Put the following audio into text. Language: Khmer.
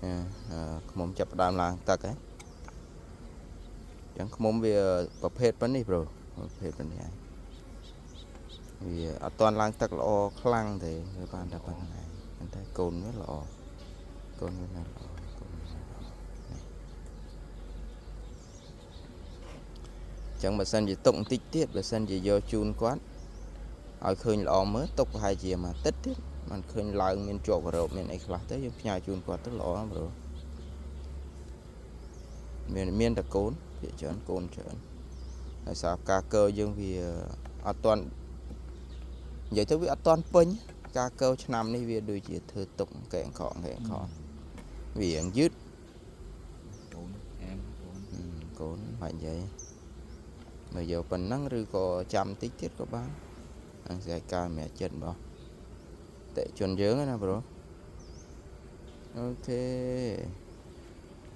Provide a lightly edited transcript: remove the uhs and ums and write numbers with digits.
ខ្ញុំចាប់ដើមឡើងទឹកហ៎ចឹងខ្ញុំវាប្រភេទប៉ុណ្នេះប្រូប្រភេទប៉ុណ្នេះហើយវាអត់ទាន់ឡើងទឹកល្អខ្លាំងទេវាបានតែប៉ុណ្្នឹងហើយតែកូនវាល្អកូនវាល្អចឹងបើសិនជាទុកបន្តិចទៀតបើសិនជាយកជូនគាត់ឲ្យឃើញល្អមើលទុកប្រហែលជាមួយអាទិត្យទៀតมันឃើញឡើងមានជាប់ក្រោបមានអីខ្លះទៅយើងផ្ញើជូនគាត់ទៅល្អណាស់ប្រូមានតែកូនភាគច្រើនកូនច្រើនហើយសារការកើយើងវាអត់ទាន់និយាយទៅវាអត់ទាន់ពេញការកើឆ្នាំនេះវាដូចជាធ្វើទុកកែងខវារៀងយឺតកូនបាច់និយាយមកយកប៉ុណ្ណឹងឬក៏ចាំតិចទៀតក៏បានអាស្រ័យការម្នាក់ចិត្តបងតេជនយើងណាប្រូអូខេ